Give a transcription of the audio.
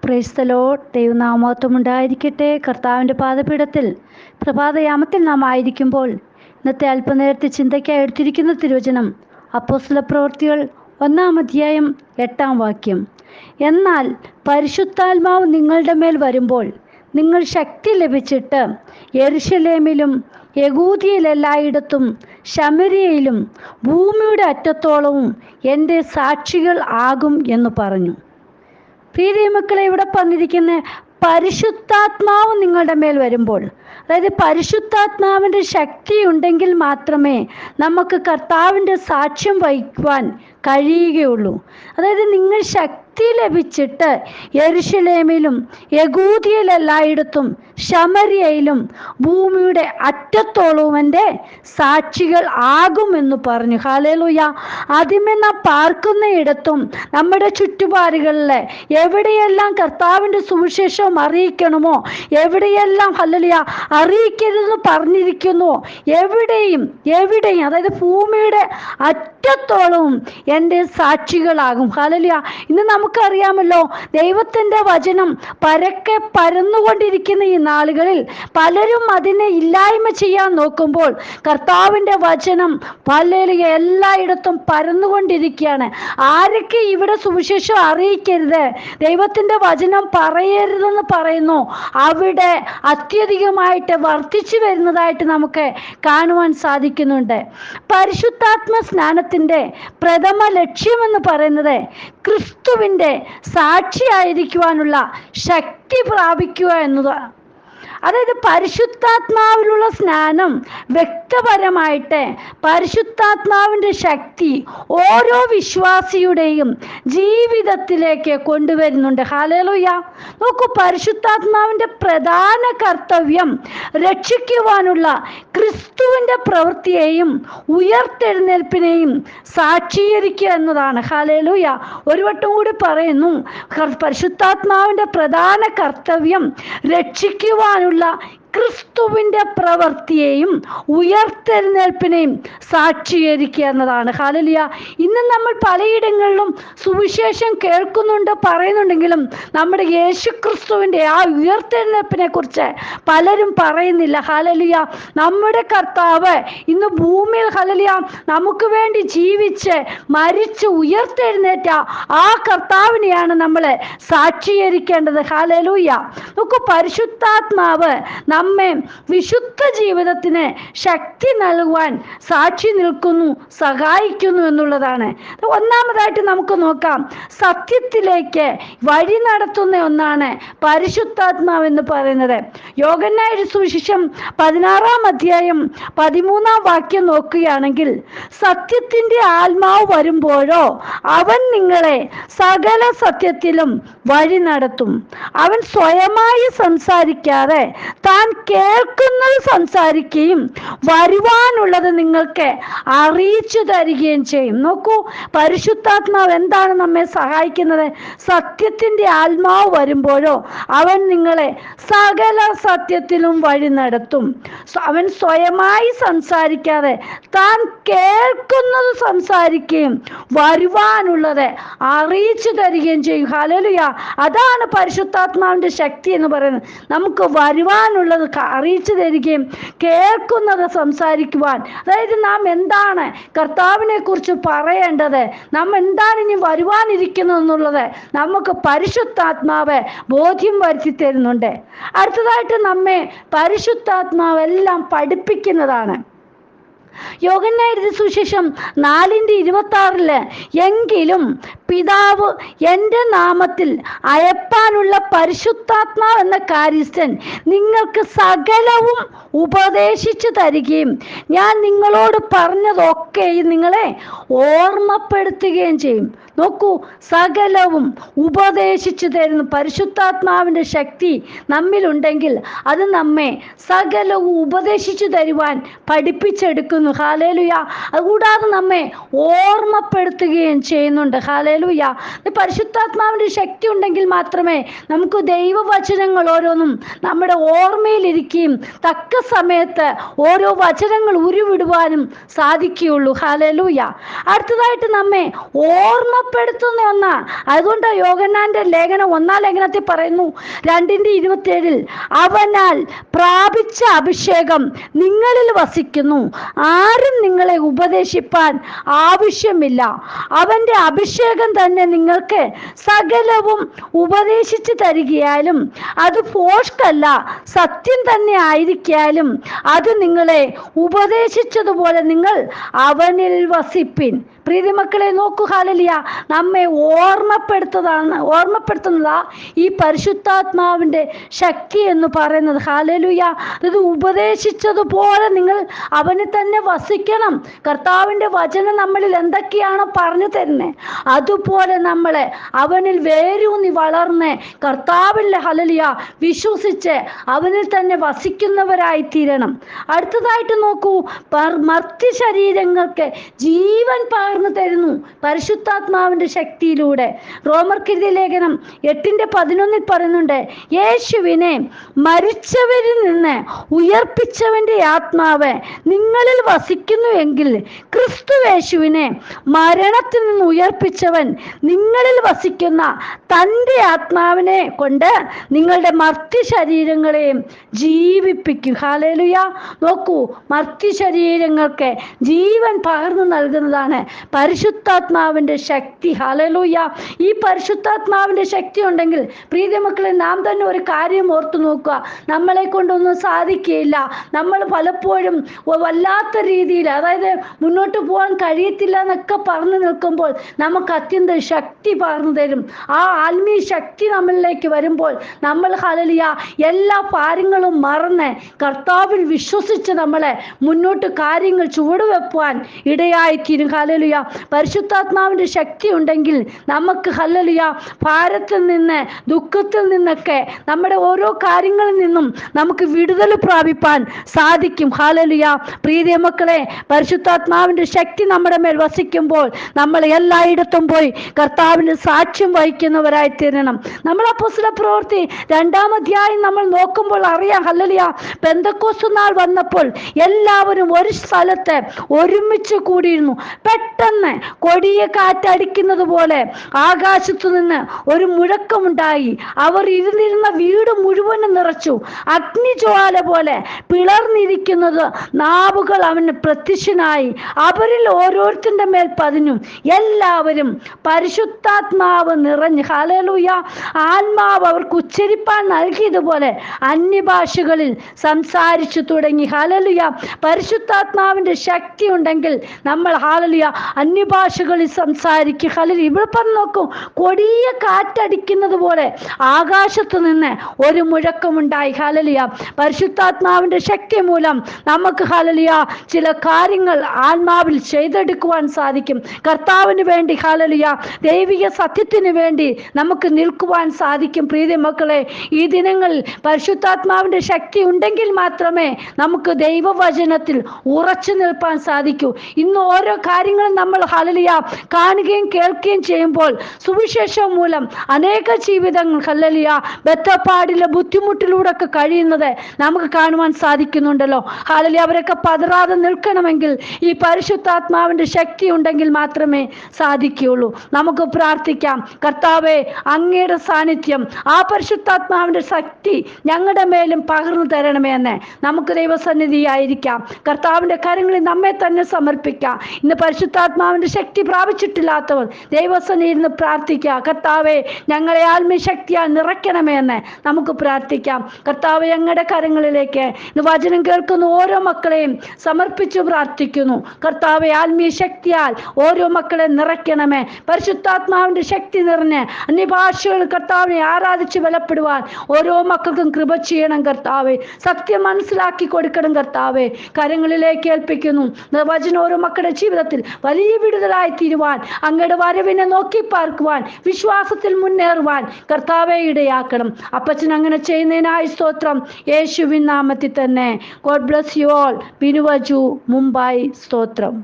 Praise the Lord. ദൈവനാമം ഉണ്ടായിരിക്കട്ടെ. കർത്താവിൻ്റെ പാദപീഠത്തിൽ പ്രഭാതയാമത്തിൽ നാം ആയിരിക്കുമ്പോൾ ഇന്നത്തെ അല്പനേരത്തെ ചിന്തയ്ക്കായി എടുത്തിരിക്കുന്ന തിരുവചനം അപ്പോസ്തല പ്രവൃത്തികൾ 1-ാം അധ്യായം 8-ാം വാക്യം. എന്നാൽ പരിശുദ്ധാത്മാവ് നിങ്ങളുടെ മേൽ വരുമ്പോൾ നിങ്ങൾ ശക്തി ലഭിച്ചിട്ട് യെരുശലേമിലും യഹൂദിയയിലെല്ലായിടത്തും ശമര്യയിലും ഭൂമിയുടെ അറ്റത്തോളവും എൻ്റെ സാക്ഷികൾ ആകും എന്ന് പറഞ്ഞു. പ്രിയ മക്കളെ, ഇവിടെ പറഞ്ഞിരിക്കുന്ന പരിശുദ്ധാത്മാവ് നിങ്ങളുടെ മേൽ വരുമ്പോൾ, അതായത് പരിശുദ്ധാത്മാവിൻ്റെ ശക്തി ഉണ്ടെങ്കിൽ മാത്രമേ നമുക്ക് കർത്താവിൻ്റെ സാക്ഷ്യം വഹിക്കുവാൻ കഴിയുകയുള്ളൂ. അതായത് നിങ്ങൾ ശക്തി ലഭിച്ചിട്ട് യെരുശലേമിലും യഹൂദിയയിലെല്ലായിടത്തും ശമര്യയിലും ഭൂമിയുടെ അറ്റത്തോളവും എൻ്റെ സാക്ഷികൾ ആകുമെന്ന് പറഞ്ഞു. ഹല്ലേലൂയ. ആദ്യമേ നാം പാർക്കുന്നയിടത്തും നമ്മുടെ ചുറ്റുപാടുകളിലെ എവിടെയെല്ലാം കർത്താവിൻ്റെ സുവിശേഷം അറിയിക്കണമോ, എവിടെയെല്ലാം ഹല്ലേലൂയ അറിയിക്കരുതെന്ന് പറഞ്ഞിരിക്കുന്നുവോ, എവിടെയും അതായത് ഭൂമിയുടെ അറ്റത്തോളവും എൻ്റെ സാക്ഷികളാകും. ഹല്ലേലൂയ. ഇന്ന് നമുക്കറിയാമല്ലോ, ദൈവത്തിൻ്റെ വചനം പരക്കെ പരന്നുകൊണ്ടിരിക്കുന്ന ഈ നാളുകളിൽ പലരും അതിനെ ഇല്ലായ്മ ചെയ്യാൻ നോക്കുമ്പോൾ കർത്താവിൻ്റെ വചനം ഹല്ലേലൂയ എല്ലായിടത്തും പരന്നുകൊണ്ടിരിക്കുകയാണ്. ആരൊക്കെ ഇവിടെ സുവിശേഷം അറിയിക്കരുത്, ദൈവത്തിൻ്റെ വചനം പറയരുതെന്ന് പറയുന്നു, അവിടെ അത്യധികമായിട്ട് വർദ്ധിച്ചു വരുന്നതായിട്ട് നമുക്ക് കാണുവാൻ സാധിക്കുന്നുണ്ട്. പരിശുദ്ധാത്മ സ്നാനത്തിൻ്റെ പ്രഥമ ലക്ഷ്യമെന്ന് പറയുന്നത് ക്രിസ്തുവിൻ്റെ സാക്ഷിയായിരിക്കുവാനുള്ള ശക്തി പ്രാപിക്കുക എന്നതാണ്. അതായത് പരിശുദ്ധാത്മാവിലുള്ള സ്നാനം വ്യക്തപരമായിട്ട് പരിശുദ്ധാത്മാവിൻ്റെ ശക്തി ഓരോ വിശ്വാസിയുടെയും ജീവിതത്തിലേക്ക് കൊണ്ടുവരുന്നുണ്ട്. ഹല്ലേലൂയ. നോക്കൂ, പരിശുദ്ധാത്മാവിൻ്റെ പ്രധാന കർത്തവ്യം രക്ഷിക്കുവാനുള്ള ക്രിസ്തുവിൻ്റെ പ്രവൃത്തിയെയും ഉയർത്തെഴുന്നേൽപ്പിനെയും സാക്ഷീകരിക്കുക എന്നതാണ്. ഹല്ലേലൂയ. ഒരു വട്ടം കൂടി പറയുന്നു, പരിശുദ്ധാത്മാവിൻ്റെ പ്രധാന കർത്തവ്യം രക്ഷിക്കുവാനുള്ള ക്രിസ്തുവിൻ്റെ പ്രവൃത്തിയെയും ഉയർത്തെഴുന്നേൽപ്പിനെയും സാക്ഷീകരിക്കുക എന്നതാണ്. ഹല്ലേലൂയ. ഇന്ന് നമ്മൾ പലയിടങ്ങളിലും സുവിശേഷം കേൾക്കുന്നുണ്ട്, പറയുന്നുണ്ടെങ്കിലും നമ്മുടെ യേശു ക്രിസ്തുവിൻ്റെ ആ ഉയർത്തെഴുന്നേൽപ്പിനെ കുറിച്ച് പലരും പറയുന്നില്ല. ഹല്ലേലൂയ. നമ്മുടെ കർത്താവ് ഇന്ന് ഭൂമിയിൽ ഹല്ലേലൂയ നമുക്ക് വേണ്ടി ജീവിച്ച് മരിച്ച് ഉയർത്തെഴുന്നേറ്റ ആ കർത്താവിനെയാണ് നമ്മൾ സാക്ഷീകരിക്കേണ്ടത്. ഹല്ലേലൂയ. നോക്കൂ, പരിശുദ്ധാത്മാവ് നമ്മെ വിശുദ്ധ ജീവിതത്തിന് ശക്തി നൽകുവാൻ സാക്ഷി നിൽക്കുന്നു, സഹായിക്കുന്നു എന്നുള്ളതാണ്. ഒന്നാമതായിട്ട് നമുക്ക് നോക്കാം, സത്യത്തിലേക്ക് വഴി നടത്തുന്ന ഒന്നാണ് പരിശുദ്ധാത്മാവ് എന്ന് പറയുന്നത്. യോഹന്നാന്റെ സുവിശേഷം 16-ാം അധ്യായം 13-ാം വാക്യം നോക്കുകയാണെങ്കിൽ, സത്യത്തിൻ്റെ ആത്മാവ് വരുമ്പോഴോ അവൻ നിങ്ങളെ സകല സത്യത്തിലും വഴി നടത്തും. അവൻ സ്വയമായി സംസാരിക്കാതെ താൻ കേൾക്കുന്നത് സംസാരിക്കുകയും വരുവാനുള്ളത് നിങ്ങൾക്ക് അറിയിച്ചു തരികയും ചെയ്യും. നോക്കൂ, പരിശുദ്ധാത്മാവ് എന്താണ് നമ്മെ സഹായിക്കുന്നത്? സത്യത്തിൻ്റെ ആത്മാവ് വരുമ്പോഴോ അവൻ നിങ്ങളെ സകല സത്യത്തിലും വഴി നടത്തും. അവൻ സ്വയമായി സംസാരിക്കാതെ താൻ കേൾക്കുന്നത് സംസാരിക്കുകയും വരുവാനുള്ളത് അറിയിച്ചു തരികയും ചെയ്യും. ഹല്ലേലൂയ. അതാണ് പരിശുദ്ധാത്മാവിൻ്റെ ശക്തി എന്ന് പറയുന്നത്. നമുക്ക് വരുവാനുള്ളത് അറിയിച്ചു തരികയും കേൾക്കുന്നത് സംസാരിക്കുവാൻ, അതായത് നാം എന്താണ് കർത്താവിനെ കുറിച്ച് പറയേണ്ടത്, നാം എന്താണ് ഇനി വരുവാനിരിക്കുന്നത് എന്നുള്ളത് നമുക്ക് പരിശുദ്ധാത്മാവ് ബോധ്യം വരുത്തി തരുന്നുണ്ട്. അടുത്തതായിട്ട് നമ്മെ പരിശുദ്ധാത്മാവ് എല്ലാം പഠിപ്പിക്കുന്നതാണ്. യോഹന്നാന്റെ സുവിശേഷം 4:26 എങ്കിലും പിതാവ് എൻ്റെ നാമത്തിൽ അയപ്പാനുള്ള പരിശുദ്ധാത്മാവ് എന്ന കാര്യസ്ഥൻ നിങ്ങൾക്ക് സകലവും ഉപദേശിച്ചു തരികയും ഞാൻ നിങ്ങളോട് പറഞ്ഞതൊക്കെയും നിങ്ങളെ ഓർമ്മപ്പെടുത്തുകയും ചെയ്യും. നോക്കൂ, സകലവും ഉപദേശിച്ചു തരുന്നു. പരിശുദ്ധാത്മാവിൻ്റെ ശക്തി നമ്മിലുണ്ടെങ്കിൽ അത് നമ്മെ സകലവും ഉപദേശിച്ചു തരുവാൻ പഠിപ്പിച്ചെടുക്കുന്നു. ഹല്ലേലൂയ. അതുകൂടാതെ നമ്മെ ഓർമ്മപ്പെടുത്തുകയും ചെയ്യുന്നുണ്ട്. ഹല്ലേലൂയ. പരിശുദ്ധാത്മാവിൻ്റെ ശക്തി ഉണ്ടെങ്കിൽ മാത്രമേ നമുക്ക് ദൈവവചനങ്ങൾ ഓരോന്നും നമ്മുടെ ഓർമ്മയിലിരിക്കുകയും തക്ക സമയത്ത് ഓരോ വചനങ്ങൾ ഉരുവിടുവാനും സാധിക്കുകയുള്ളൂ. ഹല്ലേലൂയ. അടുത്തതായിട്ട് നമ്മെ ഓർമ്മ ഓർമ്മപ്പെടുത്തുന്ന ഒന്നാ. അതുകൊണ്ട് യോഹന്നാന്റെ ലേഖനം 1-ാം ലേഖനത്തിൽ പറയുന്നു 2:27, അവനാൽ പ്രാപിച്ച അഭിഷേകം നിങ്ങളിൽ വസിക്കുന്നു, ആരും നിങ്ങളെ ഉപദേശിപ്പാൻ ആവശ്യമില്ല. അവന്റെ അഭിഷേകം തന്നെ നിങ്ങൾക്ക് സകലവും ഉപദേശിച്ചു തരികയാലും അത് ഫോഷ്കല്ല, സത്യം തന്നെ ആയിരിക്കാലും അത് നിങ്ങളെ ഉപദേശിച്ചതുപോലെ നിങ്ങൾ അവനിൽ വസിപ്പിൻ. പ്രീതിമക്കളെ നോക്കൂ, ഹല്ലേലൂയ, നമ്മെ ഓർമ്മപ്പെടുത്തുന്നതാ ഈ പരിശുദ്ധാത്മാവിൻ്റെ ശക്തി എന്ന് പറയുന്നത്. ഹല്ലേലൂയ, ഇത് ഉപദേശിച്ചതുപോലെ നിങ്ങൾ അവന് തന്നെ വസിക്കണം. കർത്താവിൻ്റെ വചനം നമ്മളിൽ എന്തൊക്കെയാണോ പറഞ്ഞു തരുന്നത് അതുപോലെ നമ്മളെ അവനിൽ വേരൂന്നി വളർന്ന് കർത്താവിൽ ഹല്ലേലൂയ വിശ്വസിച്ച് അവനിൽ തന്നെ വസിക്കുന്നവരായി തീരണം. അടുത്തതായിട്ട് നോക്കൂ, മർത്യ ശരീരങ്ങൾക്ക് ജീവൻ പകർന്നു തരുന്നു പരിശുദ്ധാത്മാവിന്റെ ശക്തിയിലൂടെ. റോമർക്കെഴുതിയ ലേഖനം 8:11 പറയുന്നുണ്ട്, യേശുവിനെ മരിച്ചവരിൽ നിന്ന് ഉയർപ്പിച്ചവന്റെ ആത്മാവ് നിങ്ങളിൽ വസിക്കുന്നു എങ്കിൽ ക്രിസ്തുയേശുവിനെ മരണത്തിൽ നിന്ന് ഉയർപ്പിച്ചവൻ നിങ്ങളിൽ വസിക്കുന്ന തൻ്റെ ആത്മാവിനെ കൊണ്ട് നിങ്ങളുടെ മർത്യ ശരീരങ്ങളെയും ജീവിപ്പിക്കും. ഹല്ലേലൂയ, നോക്കൂ, മർത്യ ശരീരങ്ങൾക്ക് ജീവൻ പകർന്നു നൽകുന്നതാണ് പരിശുദ്ധാത്മാവിൻ്റെ ശക്തി. ഹല്ലേലൂയ, ഈ പരിശുദ്ധാത്മാവിൻ്റെ ശക്തി ഉണ്ടെങ്കിൽ പ്രീതിമക്കളെ നാം തന്നെ ഒരു കാര്യം ഓർത്തു നോക്കുക, നമ്മളെ കൊണ്ടൊന്നും സാധിക്കുകയില്ല. നമ്മൾ പലപ്പോഴും വല്ലാത്ത രീതിയിൽ, അതായത് മുന്നോട്ട് പോകാൻ കഴിയത്തില്ല എന്നൊക്കെ പറഞ്ഞു നിൽക്കുമ്പോൾ നമുക്ക് അത്യന്തം ശക്തി പകർന്നു തരും. ആ ആത്മീയ ശക്തി നമ്മളിലേക്ക് വരുമ്പോൾ നമ്മൾ ഹല്ലേലൂയ എല്ലാ ഭാരങ്ങളും മറന്ന് കർത്താവിൽ വിശ്വസിച്ച് നമ്മളെ മുന്നോട്ട് കാര്യങ്ങൾ ചുവടുവെപ്പാൻ ഇടയായിത്തീരും. ഹല്ലേലൂയ, പരിശുദ്ധാത്മാവിൻ്റെ ശക്തി ഉണ്ടെങ്കിൽ നമുക്ക് ഹല്ലേലൂയ ഭാരത്തിൽ നിന്ന്, ദുഃഖത്തിൽ നിന്നൊക്കെ, നമ്മുടെ ഓരോ കാര്യങ്ങളിൽ നിന്നും നമുക്ക് വിടുതൽ പ്രാപിപ്പാൻ സാധിക്കും. ഹല്ലേലൂയ, പ്രിയ മക്കളെ, പരിശുദ്ധാത്മാവിൻ്റെ ശക്തി നമ്മുടെ മേൽ വസിക്കുമ്പോൾ നമ്മൾ എല്ലായിടത്തും പോയി കർത്താവിന് സാക്ഷ്യം വഹിക്കുന്നവരായി തീരണം. നമ്മൾ അപ്പോസ്തലപ്രവൃത്തി 2-ാം അധ്യായം നമ്മൾ നോക്കുമ്പോൾ അറിയാം, ഹല്ലേലൂയ, പെന്തക്കോസ്ത് നാൾ വന്നപ്പോൾ എല്ലാവരും ഒരു സ്ഥലത്ത് ഒരുമിച്ച് കൂടിയിരുന്നു. പെട്ടെന്ന് കൊടിയ കാറ്റടിക്കുന്നത് പോലെ ആകാശത്തു നിന്ന് ഒരു മുഴക്കമുണ്ടായി. അവർ ഇരുന്നിരുന്ന വീട് മുഴുവനും നിറച്ചു. അഗ്നിജ്വാല പോലെ പിളർന്നിരിക്കുന്നത് നാവുകൾ അവന് പ്രത്യക്ഷനായി. അവരിൽ ഓരോരുത്തരുടെ മേൽ പതിഞ്ഞു. എല്ലാവരും പരിശുദ്ധാത്മാവ് നിറഞ്ഞു. ഹല്ലേലൂയ, ആത്മാവ് അവർക്ക് ഉച്ചരിപ്പാൻ നൽകിയതുപോലെ അന്യഭാഷകളിൽ സംസാരിച്ചു തുടങ്ങി. ഹല്ലേലൂയ, പരിശുദ്ധാത്മാവിൻ്റെ ശക്തി ഉണ്ടെങ്കിൽ നമ്മൾ ഹല്ലേലൂയ അന്യഭാഷകളിൽ സംസാരിക്കും. ഹല്ലേലൂയ, ഇവിടെ പറഞ്ഞു നോക്കും, കൊടിയ കാറ്റടിക്കുന്നത് പോലെ ആകാശത്തു നിന്ന് ഒരു മുഴക്കമുണ്ടായി. ഹല്ലേലൂയ, പരിശുദ്ധാത്മാവിൻ്റെ ശക്തി മൂലം നമുക്ക് ഹല്ലേലൂയ ചില കാര്യങ്ങൾ ആത്മാവിൽ ചെയ്തെടുക്കുവാൻ സാധിക്കും. കർത്താവിന് വേണ്ടി ഹല്ലേലൂയ ദൈവിക സത്യത്തിന് വേണ്ടി നമുക്ക് നിൽക്കുവാൻ സാധിക്കും. പ്രിയ മക്കളെ, ഈ ദിനങ്ങളിൽ പരിശുദ്ധാത്മാവിൻ്റെ ശക്തി ഉണ്ടെങ്കിൽ മാത്രമേ നമുക്ക് ദൈവവചനത്തിൽ ഉറച്ചു നിൽപ്പാൻ സാധിക്കൂ. ഇന്ന് ഓരോ കാര്യങ്ങളും നമ്മൾ ഹല്ലേലൂയ കാണുകയും കേൾക്കുകയും ചെയ്യുമ്പോൾ സുവിശേഷം മൂലം അനേക ജീവിതങ്ങൾ ഹല്ലേലൂയ ബദ്ധപ്പാടിലെ ബുദ്ധിമുട്ടിലൂടെ ഒക്കെ കഴിയുന്നത് നമുക്ക് കാണുവാൻ സാധിക്കുന്നുണ്ടല്ലോ. ഹല്ലേലൂയ, അവരൊക്കെ പതറാതെ നിൽക്കണമെങ്കിൽ ഈ പരിശുദ്ധാത്മാവിൻ്റെ ശക്തി ഉണ്ടെങ്കിൽ മാത്രമേ സാധിക്കുകയുള്ളൂ. നമുക്ക് പ്രാർത്ഥിക്കാം, കർത്താവേ, അങ്ങയുടെ സാന്നിധ്യം, ആ പരിശുദ്ധാത്മാവിൻ്റെ ശക്തി ഞങ്ങളുടെ മേലും പകർന്നു തരണമേ എന്ന് നമുക്ക് ദൈവസന്നിധിയായിരിക്കാം. കർത്താവിൻ്റെ കരങ്ങളിൽ നമ്മെ തന്നെ സമർപ്പിക്കാം. ഇന്ന് പരിശുദ്ധാത്മാവിൻ്റെ ശക്തി പ്രാപിച്ചിട്ടില്ലാത്തവർ ദൈവസന്നിധിയിൽ നിന്ന് പ്രാർത്ഥിക്കുക, കർത്താവെ ഞങ്ങളെ ആത്മീയ ശക്തിയാൽ നിറയ്ക്കണമേ എന്ന് നമുക്ക് പ്രാർത്ഥിക്കാം. കർത്താവെ, ഞങ്ങളുടെ കരങ്ങളിലേക്ക് ഇന്ന് വചനം കേൾക്കുന്ന ഓരോ മക്കളെയും സമർപ്പിച്ചു പ്രാർത്ഥിക്കുന്നു. കർത്താവെ, ആത്മീയ ശക്തിയാൽ ഓരോ മക്കളെ നിറയ്ക്കണമേ. പരിശുദ്ധാത്മാവിൻ്റെ ശക്തി നിറഞ്ഞ് അന്യഭാഷകൾ കർത്താവിനെ ആരാധിച്ച് ബലപ്പെടുവാൻ ഓരോ മക്കൾക്കും കൃപ ചെയ്യണം കർത്താവെ. സത്യം മനസ്സിലാക്കി കൊടുക്കണം കർത്താവെ. കരങ്ങളിലേക്ക് ഏൽപ്പിക്കുന്നു. വചനം ഓരോ മക്കളുടെ ജീവിതത്തിൽ വലിയ വിടുതലായി തീരുവാൻ, അങ്ങയുടെ വരവിനെ നോക്കി പാർക്കുവാൻ, വിശ്വാസത്തിൽ മുന്നേറുവാൻ കർത്താവെ ഇടയാക്കണം. അപ്പച്ചൻ അങ്ങനെ ചെയ്യുന്നതിനായി സ്തോത്രം, യേശുവിൻ നാമത്തിൽ തന്നെ. God bless you all. ബിനുവജു, മുംബൈ. സ്തോത്രം.